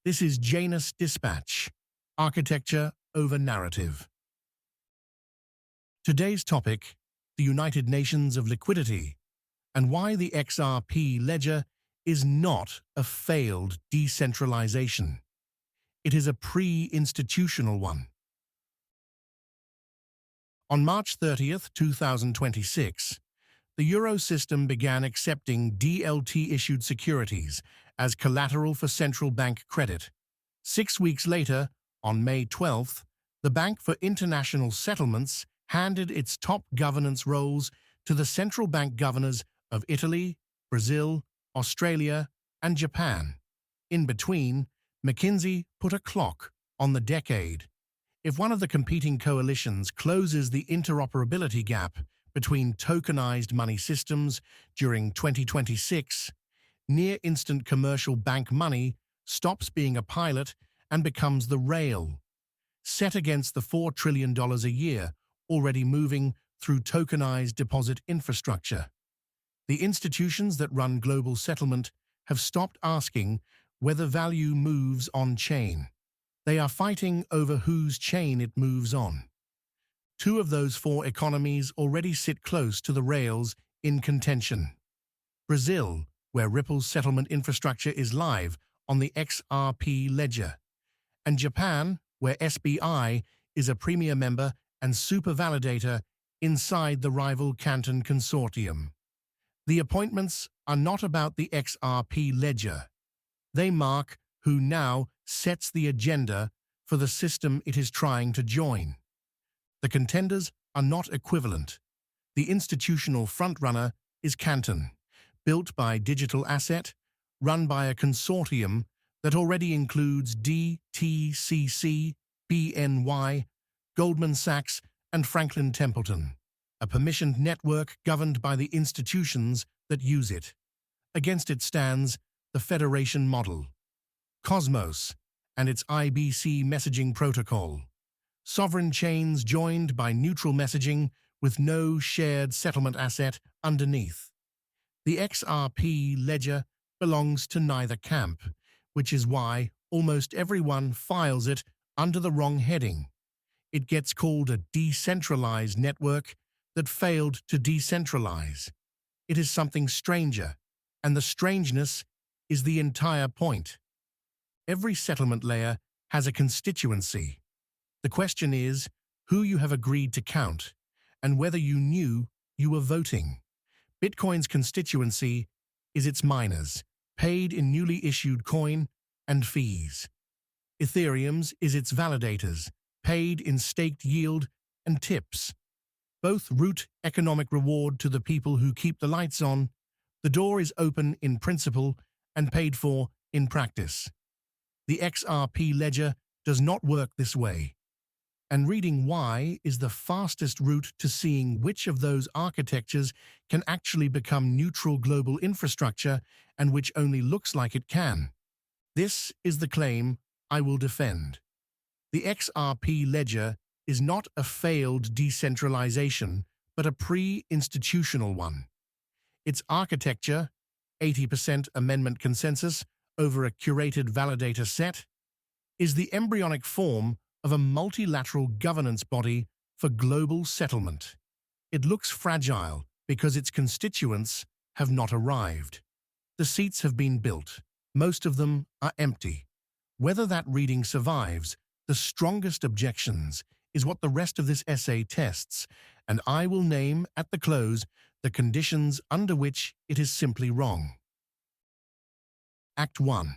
This is Janus Dispatch, Architecture over Narrative. Today's topic, the United Nations of Liquidity, and why the XRP Ledger is not a failed decentralization. It is a pre-institutional one. On March 30th, 2026, the Eurosystem began accepting DLT-issued securities as collateral for central bank credit. 6 weeks later, on May 12th, the Bank for International Settlements handed its top governance roles to the central bank governors of Italy, Brazil, Australia, and Japan. In between, McKinsey put a clock on the decade. If one of the competing coalitions closes the interoperability gap between tokenized money systems during 2026, near-instant commercial bank money stops being a pilot and becomes the rail, set against the $4 trillion a year already moving through tokenized deposit infrastructure. The institutions that run global settlement have stopped asking whether value moves on-chain. They are fighting over whose chain it moves on. 2 of those 4 economies already sit close to the rails in contention. Brazil, where Ripple's settlement infrastructure is live on the XRP Ledger, and Japan, where SBI is a premier member and super validator inside the rival Canton consortium. The appointments are not about the XRP Ledger. They mark who now sets the agenda for the system it is trying to join. The contenders are not equivalent. The institutional frontrunner is Canton, built by Digital Asset, run by a consortium that already includes DTCC, BNY, Goldman Sachs, and Franklin Templeton, a permissioned network governed by the institutions that use it. Against it stands the Federation model, Cosmos, and its IBC messaging protocol. Sovereign chains joined by neutral messaging with no shared settlement asset underneath. The XRP Ledger belongs to neither camp, which is why almost everyone files it under the wrong heading. It gets called a decentralized network that failed to decentralize. It is something stranger, and the strangeness is the entire point. Every settlement layer has a constituency. The question is who you have agreed to count and whether you knew you were voting. Bitcoin's constituency is its miners, paid in newly issued coin and fees. Ethereum's is its validators, paid in staked yield and tips. Both root economic reward to the people who keep the lights on. The door is open in principle and paid for in practice. The XRP Ledger does not work this way. And reading why is the fastest route to seeing which of those architectures can actually become neutral global infrastructure and which only looks like it can. This is the claim I will defend. The XRP Ledger is not a failed decentralization, but a pre-institutional one. Its architecture, 80% amendment consensus over a curated validator set, is the embryonic form of a multilateral governance body for global settlement. It looks fragile because its constituents have not arrived. The seats have been built. Most of them are empty. Whether that reading survives, the strongest objections is what the rest of this essay tests, and I will name at the close the conditions under which it is simply wrong. Act 1.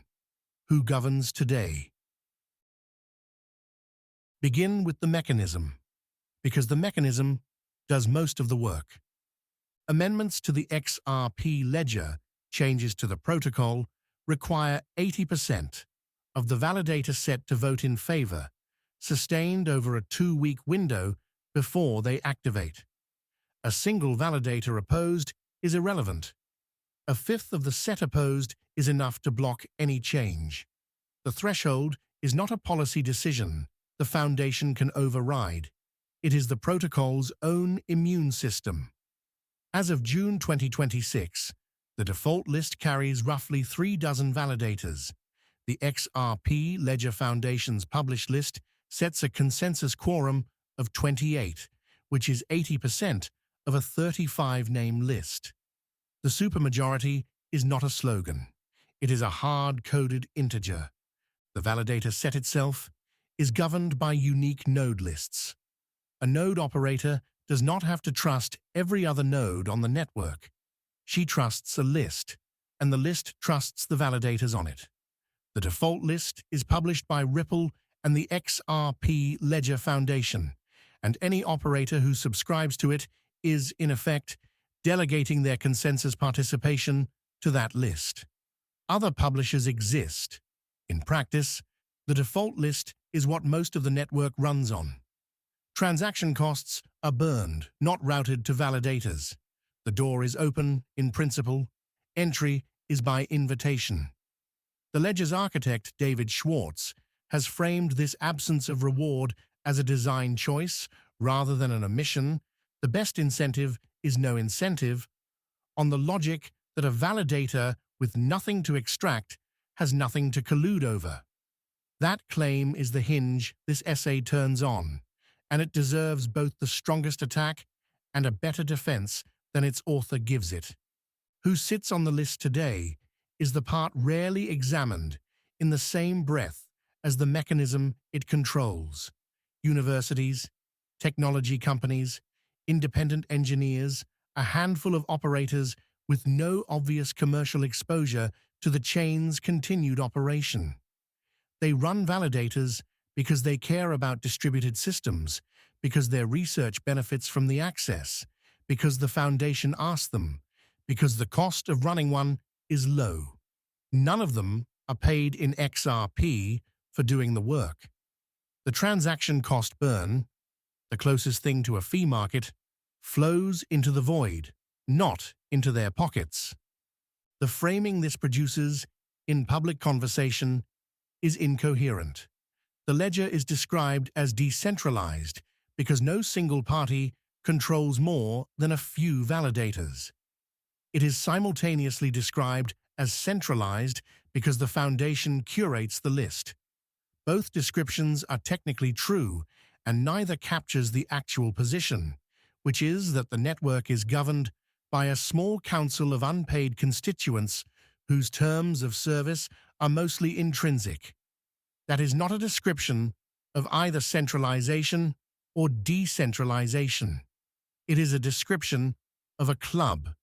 Who governs today? Begin with the mechanism, because the mechanism does most of the work. Amendments to the XRP Ledger, changes to the protocol, require 80% of the validator set to vote in favor, sustained over a 2-week window before they activate. A single validator opposed is irrelevant. A fifth of the set opposed is enough to block any change. The threshold is not a policy decision the foundation can override. It is the protocol's own immune system. As of June 2026, the default list carries roughly 3 dozen validators. The XRP Ledger Foundation's published list sets a consensus quorum of 28, which is 80% of a 35-name list. The supermajority is not a slogan. It is a hard-coded integer. The validator set itself is governed by unique node lists. A node operator does not have to trust every other node on the network. She trusts a list, and the list trusts the validators on it. The default list is published by Ripple and the XRP Ledger Foundation, and any operator who subscribes to it is, in effect, delegating their consensus participation to that list. Other publishers exist. In practice, the default list is what most of the network runs on. Transaction costs are burned, not routed to validators. The door is open, in principle. Entry is by invitation. The Ledger's architect, David Schwartz, has framed this absence of reward as a design choice rather than an omission. The best incentive is no incentive, on the logic that a validator with nothing to extract has nothing to collude over. That claim is the hinge this essay turns on, and it deserves both the strongest attack and a better defense than its author gives it. Who sits on the list today is the part rarely examined in the same breath as the mechanism it controls. Universities, technology companies, independent engineers, a handful of operators with no obvious commercial exposure to the chain's continued operation. They run validators because they care about distributed systems, because their research benefits from the access, because the foundation asked them, because the cost of running one is low. None of them are paid in XRP for doing the work. The transaction cost burn, the closest thing to a fee market, flows into the void, not into their pockets. The framing this produces in public conversation is incoherent. The ledger is described as decentralized because no single party controls more than a few validators. It is simultaneously described as centralized because the foundation curates the list. Both descriptions are technically true, and neither captures the actual position, which is that the network is governed by a small council of unpaid constituents whose terms of service are mostly intrinsic. That is not a description of either centralization or decentralization. It is a description of a club.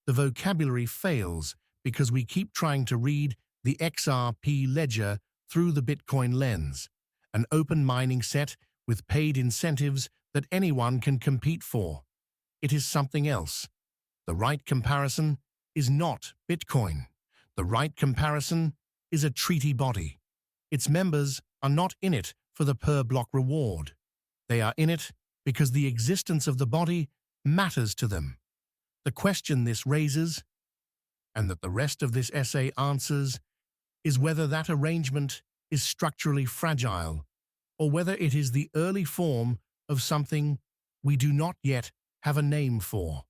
The vocabulary fails because we keep trying to read the XRP ledger through the Bitcoin lens, an open mining set with paid incentives that anyone can compete for. It is something else. The right comparison is not Bitcoin. The right comparison is a treaty body. Its members are not in it for the per-block reward. They are in it because the existence of the body matters to them. The question this raises, and that the rest of this essay answers, is whether that arrangement is structurally fragile, or whether it is the early form of something we do not yet have a name for.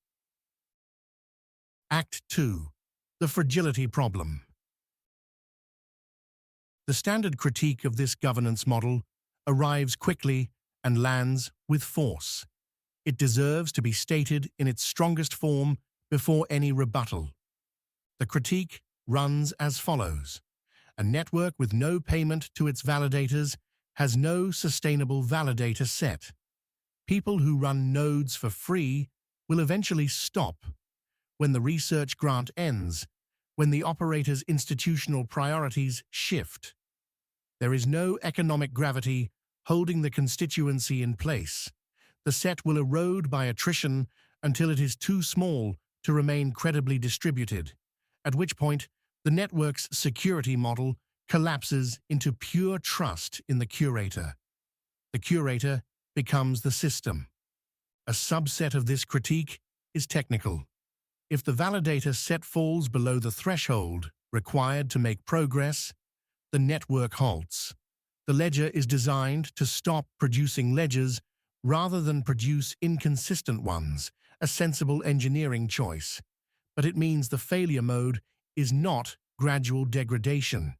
Act 2. The Fragility Problem. The standard critique of this governance model arrives quickly and lands with force. It deserves to be stated in its strongest form before any rebuttal. The critique runs as follows. A network with no payment to its validators has no sustainable validator set. People who run nodes for free will eventually stop when the research grant ends, when the operator's institutional priorities shift. There is no economic gravity holding the constituency in place. The set will erode by attrition until it is too small to remain credibly distributed, at which point the network's security model collapses into pure trust in the curator. The curator becomes the system. A subset of this critique is technical. If the validator set falls below the threshold required to make progress, the network halts. The ledger is designed to stop producing ledgers rather than produce inconsistent ones, a sensible engineering choice. But it means the failure mode is not gradual degradation.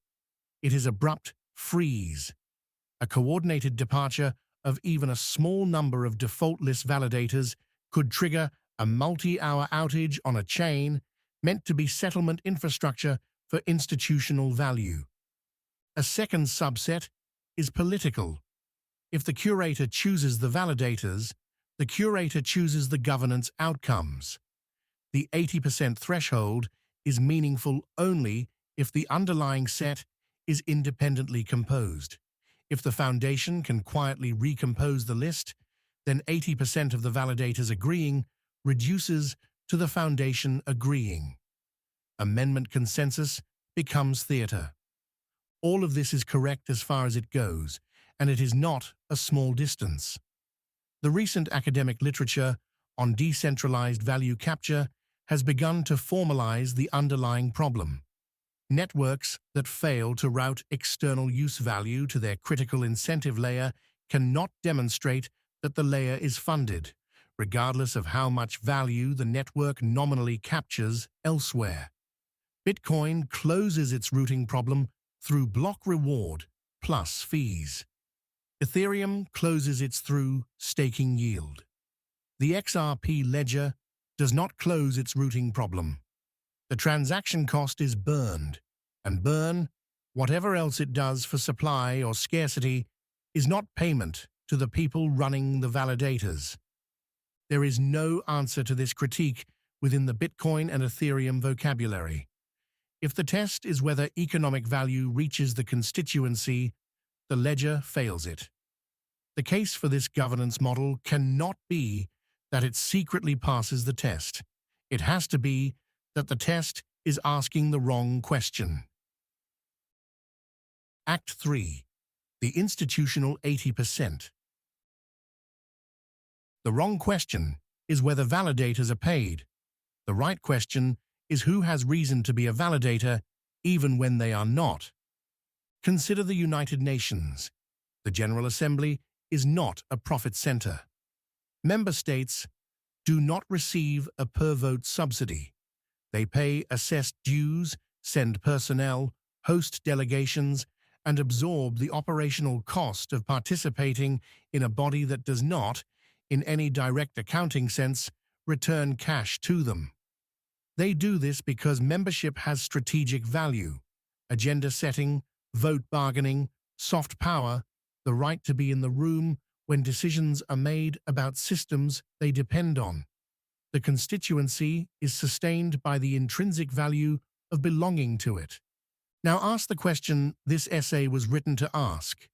It is abrupt freeze, a coordinated departure of even a small number of default-list validators could trigger a multi-hour outage on a chain meant to be settlement infrastructure for institutional value. A second subset is political. If the curator chooses the validators, the curator chooses the governance outcomes. The 80% threshold is meaningful only if the underlying set is independently composed. If the foundation can quietly recompose the list, then 80% of the validators agreeing reduces to the foundation agreeing. Amendment consensus becomes theater. All of this is correct as far as it goes, and it is not a small distance. The recent academic literature on decentralized value capture has begun to formalize the underlying problem. Networks that fail to route external use value to their critical incentive layer cannot demonstrate that the layer is funded, regardless of how much value the network nominally captures elsewhere. Bitcoin closes its routing problem through block reward plus fees. Ethereum closes its through staking yield. The XRP Ledger does not close its routing problem. The transaction cost is burned, and burn, whatever else it does for supply or scarcity, is not payment to the people running the validators. There is no answer to this critique within the Bitcoin and Ethereum vocabulary. If the test is whether economic value reaches the constituency, the ledger fails it. The case for this governance model cannot be that it secretly passes the test. It has to be that the test is asking the wrong question. Act 3. The institutional 80%. The wrong question is whether validators are paid. The right question is who has reason to be a validator even when they are not. Consider the United Nations. The General Assembly is not a profit center. Member states do not receive a per-vote subsidy. They pay assessed dues, send personnel, host delegations, and absorb the operational cost of participating in a body that does not, in any direct accounting sense, return cash to them. They do this because membership has strategic value: agenda setting, vote bargaining, soft power, the right to be in the room when decisions are made about systems they depend on. The constituency is sustained by the intrinsic value of belonging to it. Now ask the question this essay was written to ask.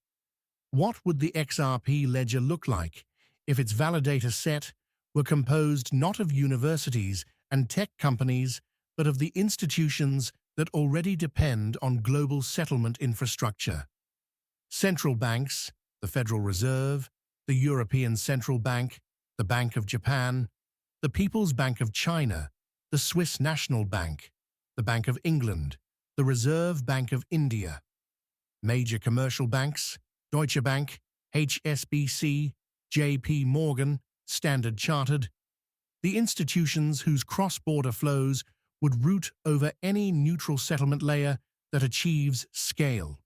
What would the XRP Ledger look like if its validator set were composed not of universities and tech companies, but of the institutions that already depend on global settlement infrastructure? Central banks, the Federal Reserve, the European Central Bank, the Bank of Japan, the People's Bank of China, the Swiss National Bank, the Bank of England, the Reserve Bank of India. Major commercial banks: Deutsche Bank, HSBC, JP Morgan, Standard Chartered. The institutions whose cross-border flows would route over any neutral settlement layer that achieves scale.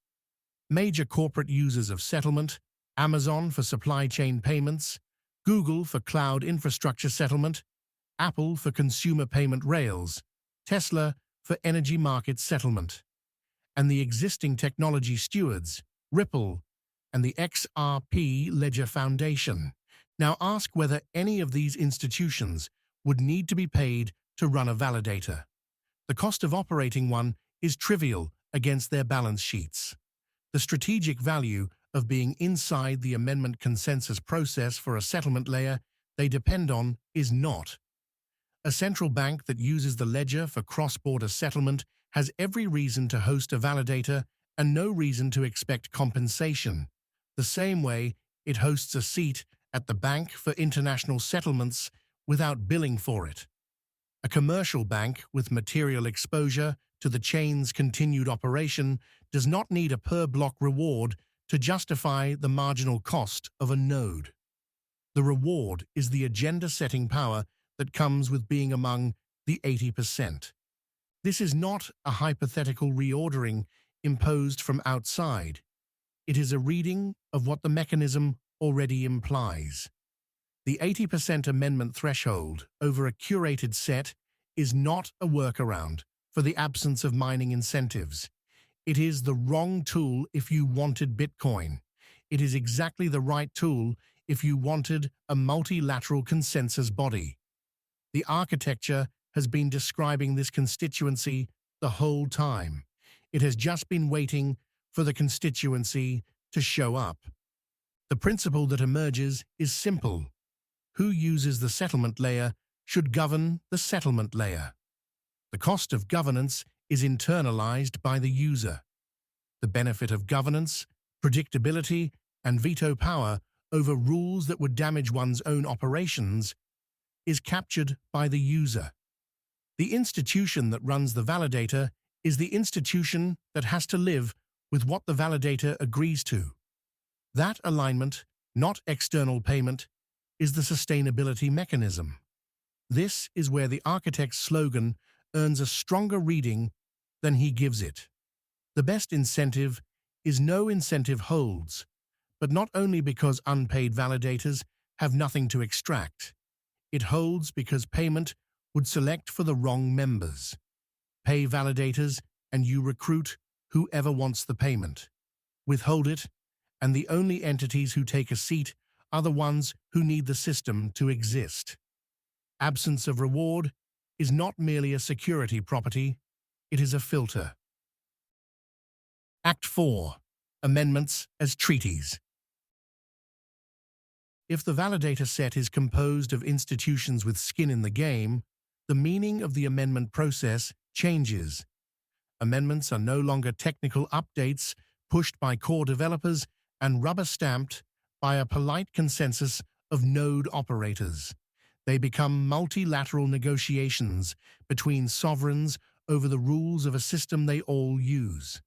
Major corporate users of settlement: Amazon for supply chain payments, Google for cloud infrastructure settlement, Apple for consumer payment rails, Tesla for energy market settlement. And the existing technology stewards, Ripple and the XRP Ledger Foundation. Now ask whether any of these institutions would need to be paid to run a validator. The cost of operating one is trivial against their balance sheets. The strategic value of being inside the amendment consensus process for a settlement layer they depend on is not. A central bank that uses the ledger for cross-border settlement has every reason to host a validator and no reason to expect compensation, the same way it hosts a seat at the bank for international settlements without billing for it. A commercial bank with material exposure to the chain's continued operation does not need a per-block reward to justify the marginal cost of a node. The reward is the agenda-setting power that comes with being among the 80%. This is not a hypothetical reordering, imposed from outside. It is a reading of what the mechanism already implies. The 80% amendment threshold over a curated set is not a workaround for the absence of mining incentives. It is the wrong tool if you wanted Bitcoin. It is exactly the right tool if you wanted a multilateral consensus body. The architecture has been describing this constituency the whole time. It has just been waiting for the constituency to show up. The principle that emerges is simple. Who uses the settlement layer should govern the settlement layer. The cost of governance is internalized by the user. The benefit of governance, predictability, and veto power over rules that would damage one's own operations is captured by the user. The institution that runs the validator is the institution that has to live with what the validator agrees to. That alignment, not external payment, is the sustainability mechanism. This is where the architect's slogan earns a stronger reading than he gives it. The best incentive is no incentive holds, but not only because unpaid validators have nothing to extract. It holds because payment would select for the wrong members. Pay validators and you recruit whoever wants the payment. Withhold it, and the only entities who take a seat are the ones who need the system to exist. Absence of reward is not merely a security property, it is a filter. Act 4. Amendments as treaties. If the validator set is composed of institutions with skin in the game, the meaning of the amendment process changes. Amendments are no longer technical updates pushed by core developers and rubber-stamped by a polite consensus of node operators. They become multilateral negotiations between sovereigns over the rules of a system they all use.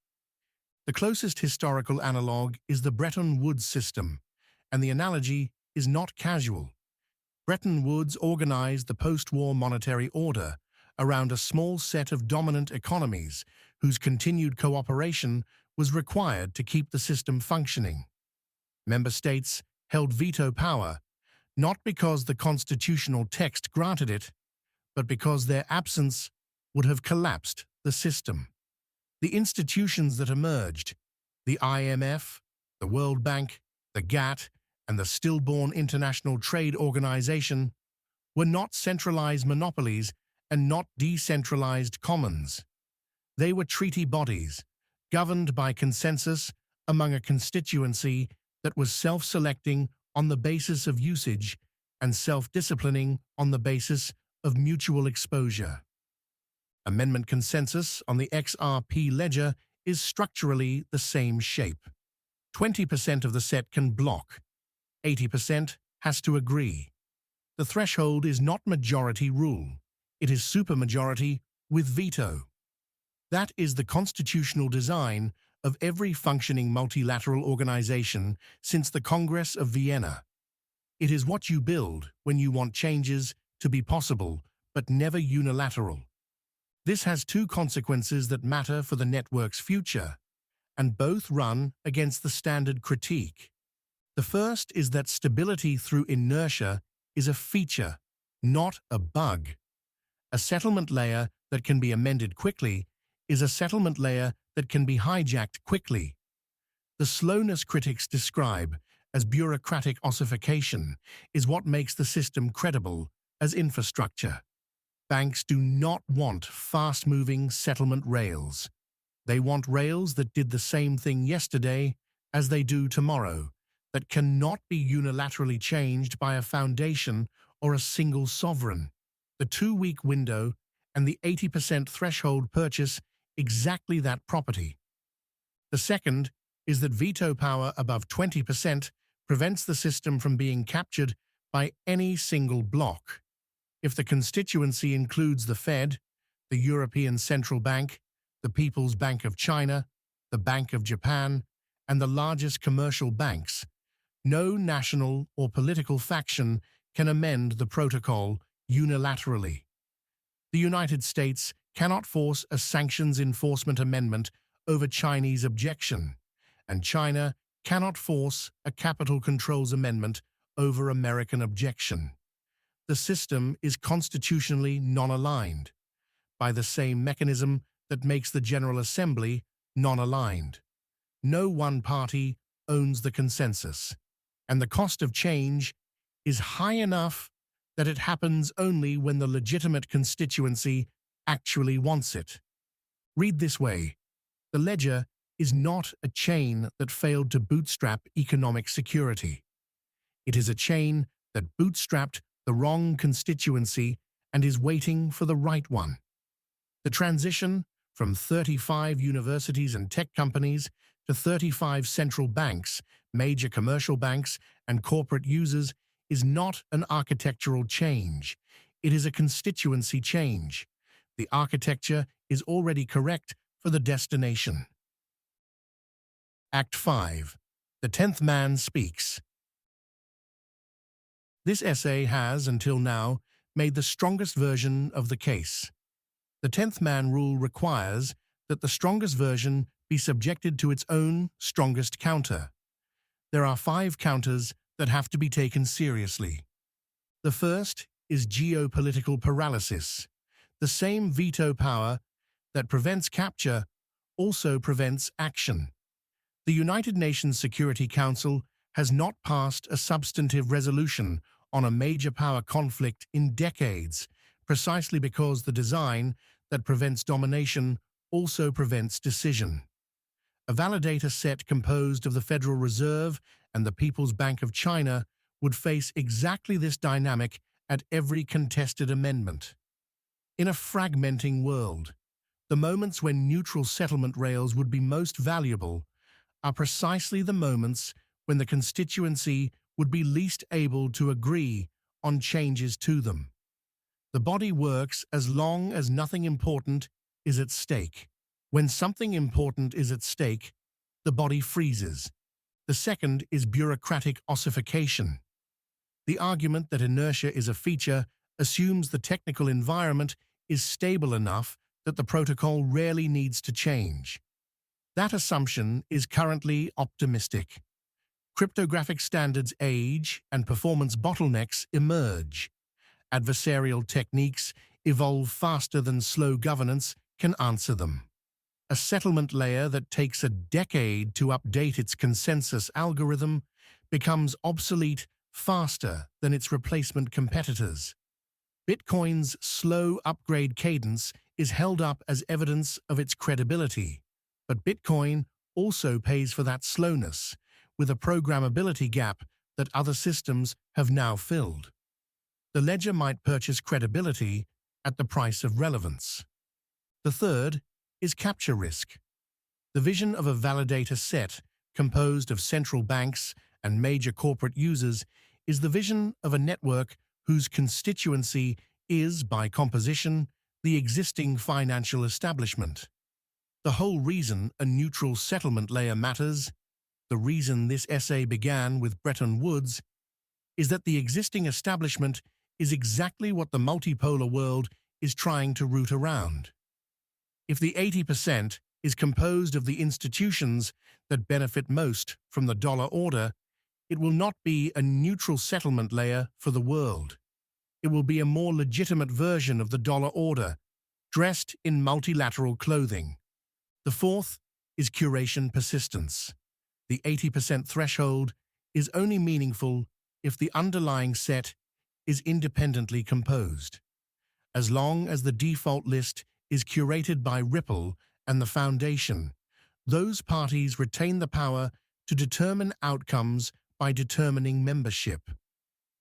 The closest historical analog is the Bretton Woods system, and the analogy is not casual. Bretton Woods organized the post-war monetary order around a small set of dominant economies whose continued cooperation was required to keep the system functioning. Member states held veto power, not because the constitutional text granted it, but because their absence would have collapsed the system. The institutions that emerged, the IMF, the World Bank, the GATT, and the stillborn International Trade Organization, were not centralized monopolies and not decentralized commons. They were treaty bodies, governed by consensus among a constituency that was self-selecting on the basis of usage and self-disciplining on the basis of mutual exposure. Amendment consensus on the XRP Ledger is structurally the same shape. 20% of the set can block. 80% has to agree. The threshold is not majority rule. It is supermajority with veto. That is the constitutional design of every functioning multilateral organization since the Congress of Vienna. It is what you build when you want changes to be possible, but never unilateral. This has two consequences that matter for the network's future, and both run against the standard critique. The first is that stability through inertia is a feature, not a bug. A settlement layer that can be amended quickly is a settlement layer that can be hijacked quickly. The slowness critics describe as bureaucratic ossification is what makes the system credible as infrastructure. Banks do not want fast-moving settlement rails. They want rails that did the same thing yesterday as they do tomorrow, that cannot be unilaterally changed by a foundation or a single sovereign. The 2-week window and the 80% threshold purchase exactly that property. The second is that veto power above 20% prevents the system from being captured by any single bloc. If the constituency includes the Fed, the European Central Bank, the People's Bank of China, the Bank of Japan, and the largest commercial banks, no national or political faction can amend the protocol unilaterally. The United States cannot force a sanctions enforcement amendment over Chinese objection, and China cannot force a capital controls amendment over American objection. The system is constitutionally non-aligned by the same mechanism that makes the General Assembly non-aligned. No one party owns the consensus, and the cost of change is high enough that it happens only when the legitimate constituency actually wants it. Read this way: the ledger is not a chain that failed to bootstrap economic security. It is a chain that bootstrapped the wrong constituency and is waiting for the right one. The transition from 35 universities and tech companies to 35 central banks, major commercial banks, and corporate users is not an architectural change. It is a constituency change. The architecture is already correct for the destination. Act 5. The 10th Man Speaks. This essay has, until now, made the strongest version of the case. The 10th man rule requires that the strongest version be subjected to its own strongest counter. There are 5 counters that have to be taken seriously. The first is geopolitical paralysis. The same veto power that prevents capture also prevents action. The United Nations Security Council has not passed a substantive resolution on a major power conflict in decades, precisely because the design that prevents domination also prevents decision. A validator set composed of the Federal Reserve and the People's Bank of China would face exactly this dynamic at every contested amendment. In a fragmenting world, the moments when neutral settlement rails would be most valuable are precisely the moments when the constituency would be least able to agree on changes to them. The body works as long as nothing important is at stake. When something important is at stake, the body freezes. The second is bureaucratic ossification. The argument that inertia is a feature assumes the technical environment is stable enough that the protocol rarely needs to change. That assumption is currently optimistic. Cryptographic standards age and performance bottlenecks emerge. Adversarial techniques evolve faster than slow governance can answer them. A settlement layer that takes a decade to update its consensus algorithm becomes obsolete faster than its replacement competitors. Bitcoin's slow upgrade cadence is held up as evidence of its credibility, but Bitcoin also pays for that slowness, with a programmability gap that other systems have now filled. The ledger might purchase credibility at the price of relevance. The third is capture risk. The vision of a validator set composed of central banks and major corporate users is the vision of a network whose constituency is, by composition, the existing financial establishment. The whole reason a neutral settlement layer matters, the reason this essay began with Bretton Woods, is that the existing establishment is exactly what the multipolar world is trying to root around. If the 80% is composed of the institutions that benefit most from the dollar order, it will not be a neutral settlement layer for the world. It will be a more legitimate version of the dollar order, dressed in multilateral clothing. The fourth is curation persistence. The 80% threshold is only meaningful if the underlying set is independently composed. As long as the default list is curated by Ripple and the Foundation, those parties retain the power to determine outcomes by determining membership.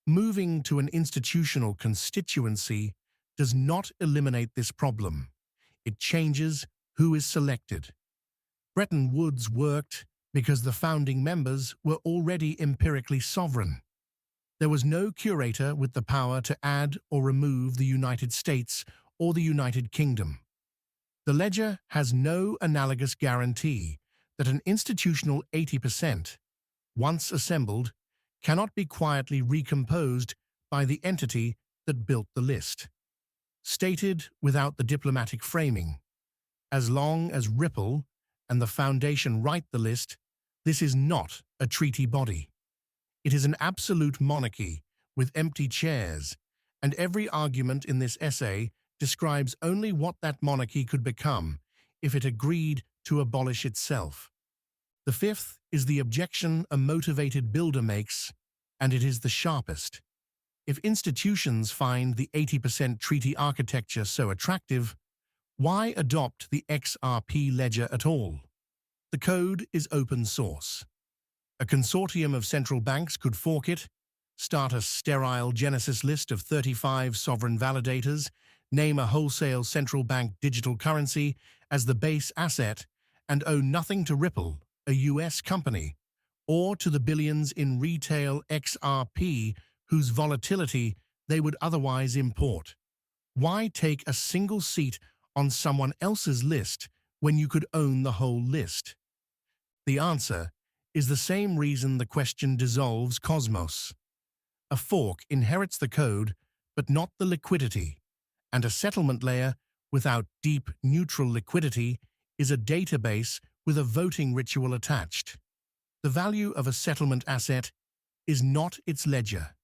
Moving to an institutional constituency does not eliminate this problem. It changes who is selected. Bretton Woods worked because the founding members were already empirically sovereign. There was no curator with the power to add or remove the United States or the United Kingdom. The ledger has no analogous guarantee that an institutional 80%, once assembled, cannot be quietly recomposed by the entity that built the list. Stated without the diplomatic framing, as long as Ripple and the Foundation write the list, this is not a treaty body. It is an absolute monarchy with empty chairs, and every argument in this essay describes only what that monarchy could become if it agreed to abolish itself. The fifth is the objection a motivated builder makes, and it is the sharpest. If institutions find the 80% treaty architecture so attractive, why adopt the XRP Ledger at all? The code is open source. A consortium of central banks could fork it, start a sterile Genesis list of 35 sovereign validators, name a wholesale central bank digital currency as the base asset, and owe nothing to Ripple, a US company, or to the billions in retail XRP whose volatility they would otherwise import. Why take a single seat on someone else's list when you could own the whole list? The answer is the same reason the question dissolves Cosmos. A fork inherits the code, but not the liquidity, and a settlement layer without deep, neutral liquidity is a database with a voting ritual attached. The value of a settlement asset is not its ledger.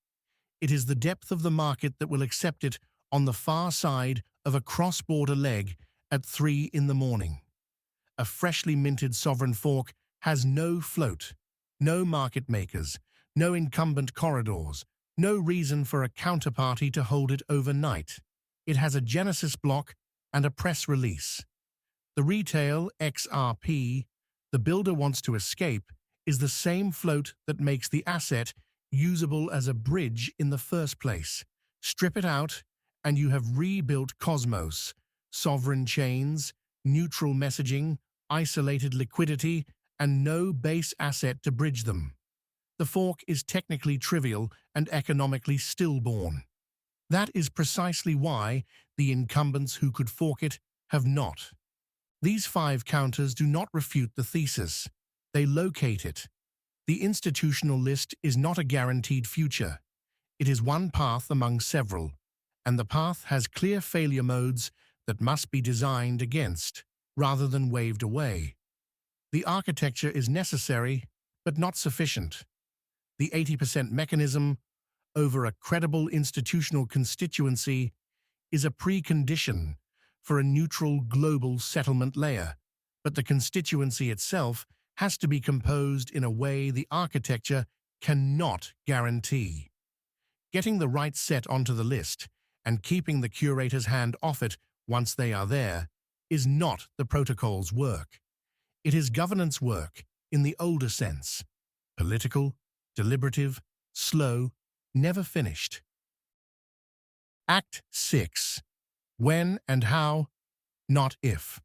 It is the depth of the market that will accept it on the far side of a cross-border leg at 3 in the morning. A freshly minted sovereign fork has no float, no market makers, no incumbent corridors, no reason for a counterparty to hold it overnight. It has a Genesis block and a press release. The retail XRP the builder wants to escape is the same float that makes the asset usable as a bridge in the first place. Strip it out, and you have rebuilt Cosmos, sovereign chains, neutral messaging, isolated liquidity, and no base asset to bridge them. The fork is technically trivial and economically stillborn. That is precisely why the incumbents who could fork it have not. These 5 counters do not refute the thesis. They locate it. The institutional list is not a guaranteed future. It is one path among several, and the path has clear failure modes that must be designed against, rather than waved away. The architecture is necessary, but not sufficient. The 80% mechanism over a credible institutional constituency is a precondition for a neutral global settlement layer, but the constituency itself has to be composed in a way the architecture cannot guarantee. Getting the right set onto the list and keeping the curator's hand off it once they are there is not the protocol's work. It is governance work in the older sense: political, deliberative, slow, never finished. Act 6. When and how, not if.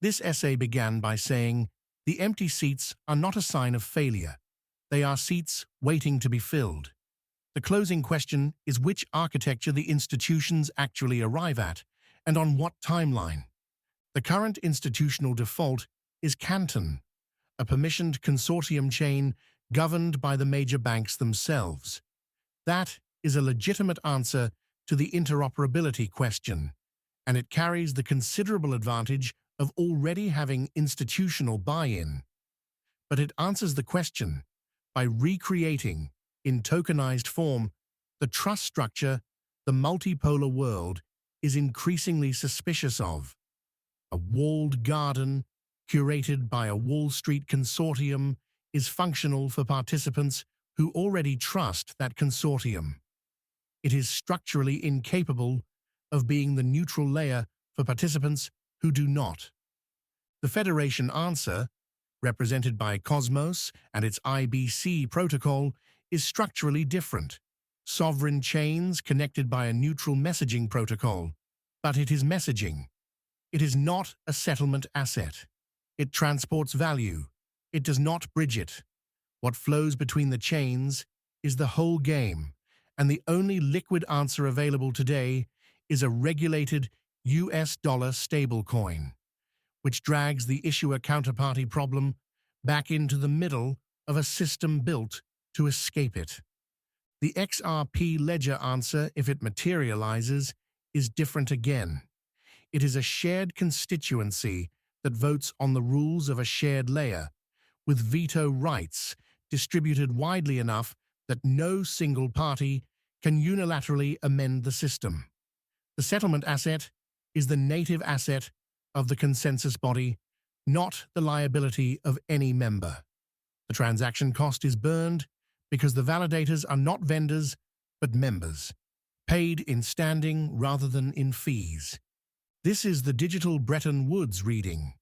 This essay began by saying, the empty seats are not a sign of failure. They are seats waiting to be filled. The closing question is which architecture the institutions actually arrive at, and on what timeline. The current institutional default is Canton, a permissioned consortium chain governed by the major banks themselves. That is a legitimate answer to the interoperability question, and it carries the considerable advantage of already having institutional buy-in. But it answers the question by recreating, in tokenized form, the trust structure the multipolar world is increasingly suspicious of. A walled garden, curated by a Wall Street consortium, is functional for participants who already trust that consortium. It is structurally incapable of being the neutral layer for participants who do not. The Federation answer, represented by Cosmos and its IBC protocol, is structurally different. Sovereign chains connected by a neutral messaging protocol, but it is messaging. It is not a settlement asset. It transports value. It does not bridge it. What flows between the chains is the whole game, and the only liquid answer available today is a regulated US dollar stablecoin, which drags the issuer-counterparty problem back into the middle of a system built to escape it. The XRP Ledger answer, if it materializes, is different again. It is a shared constituency that votes on the rules of a shared layer, with veto rights distributed widely enough that no single party can unilaterally amend the system. The settlement asset is the native asset of the consensus body, not the liability of any member. The transaction cost is burned because the validators are not vendors but members, paid in standing rather than in fees. This is the digital Bretton Woods reading,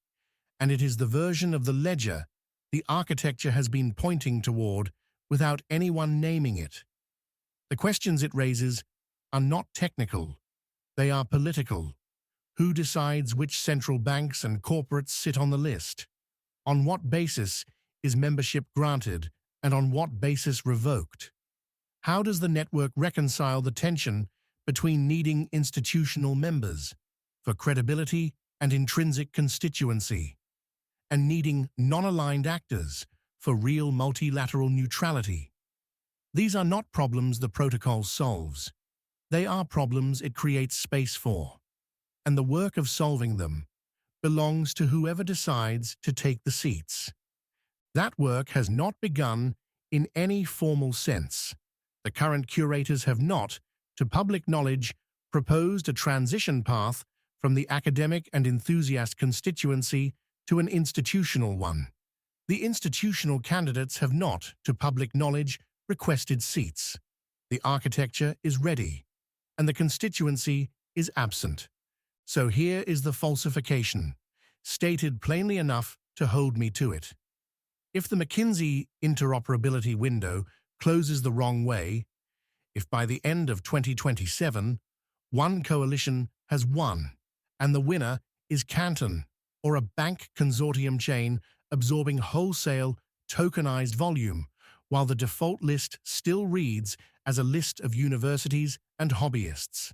and it is the version of the ledger the architecture has been pointing toward without anyone naming it. The questions it raises are not technical, they are political. Who decides which central banks and corporates sit on the list? On what basis is membership granted, and on what basis revoked? How does the network reconcile the tension between needing institutional members for credibility and intrinsic constituency, and needing non-aligned actors for real multilateral neutrality? These are not problems the protocol solves. They are problems it creates space for, and the work of solving them belongs to whoever decides to take the seats. That work has not begun in any formal sense. The current curators have not, to public knowledge, proposed a transition path from the academic and enthusiast constituency to an institutional one. The institutional candidates have not, to public knowledge, requested seats. The architecture is ready, and the constituency is absent. So here is the falsification, stated plainly enough to hold me to it. If the McKinsey interoperability window closes the wrong way, if by the end of 2027, one coalition has won, and the winner is Canton, or a bank consortium chain absorbing wholesale tokenized volume, while the default list still reads as a list of universities and hobbyists,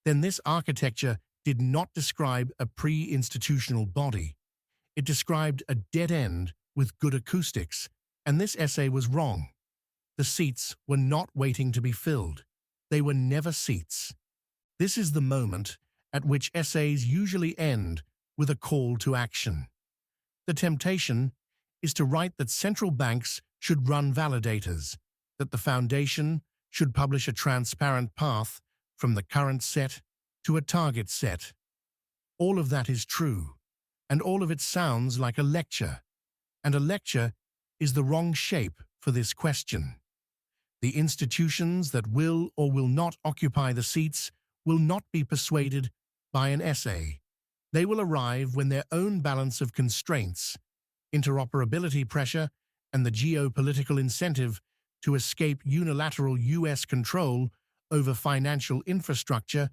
then this architecture did not describe a pre-institutional body. It described a dead end with good acoustics, and this essay was wrong. The seats were not waiting to be filled. They were never seats. This is the moment at which essays usually end with a call to action. The temptation is to write that central banks should run validators, that the foundation should publish a transparent path from the current set to a target set. All of that is true, and all of it sounds like a lecture, and a lecture is the wrong shape for this question. The institutions that will or will not occupy the seats will not be persuaded by an essay. They will arrive when their own balance of constraints, interoperability pressure, and the geopolitical incentive to escape unilateral U.S. control over financial infrastructure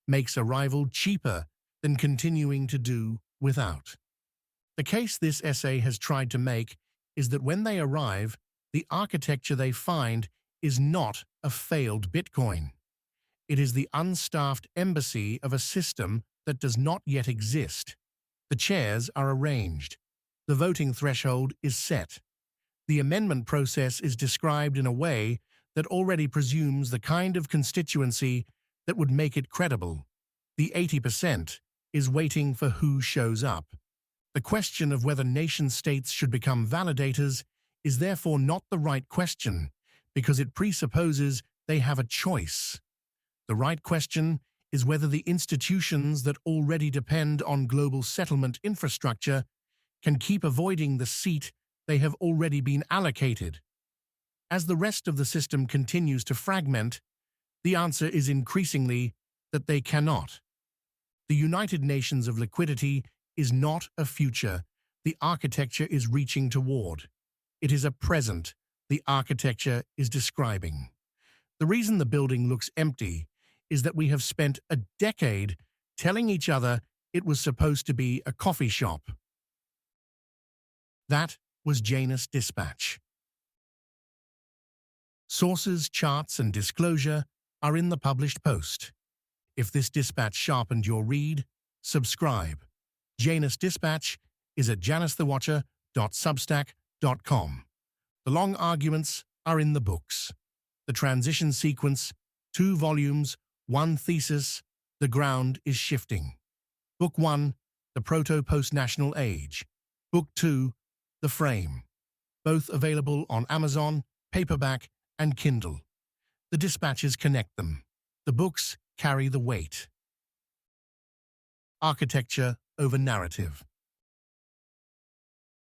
makes arrival cheaper than continuing to do without. The case this essay has tried to make is that when they arrive, the architecture they find is not a failed Bitcoin. It is the unstaffed embassy of a system that does not yet exist. The chairs are arranged. The voting threshold is set. The amendment process is described in a way that already presumes the kind of constituency that would make it credible. The 80% is waiting for who shows up. The question of whether nation-states should become validators is therefore not the right question, because it presupposes they have a choice. The right question is whether the institutions that already depend on global settlement infrastructure can keep avoiding the seat they have already been allocated. As the rest of the system continues to fragment, the answer is increasingly that they cannot. The United Nations of Liquidity is not a future the architecture is reaching toward. It is a present the architecture is describing. The reason the building looks empty is that we have spent a decade telling each other it was supposed to be a coffee shop. That was Janus Dispatch. Sources, charts, and disclosure are in the published post. If this dispatch sharpened your read, subscribe. Janus Dispatch is at janusthewatcher.substack.com. The long arguments are in the books. The transition sequence, 2 volumes, 1 thesis, the ground is shifting. Book 1, The Proto-Post-National Age. Book 2, The Frame. Both available on Amazon, paperback, and Kindle. The dispatches connect them. The books carry the weight. Architecture over narrative.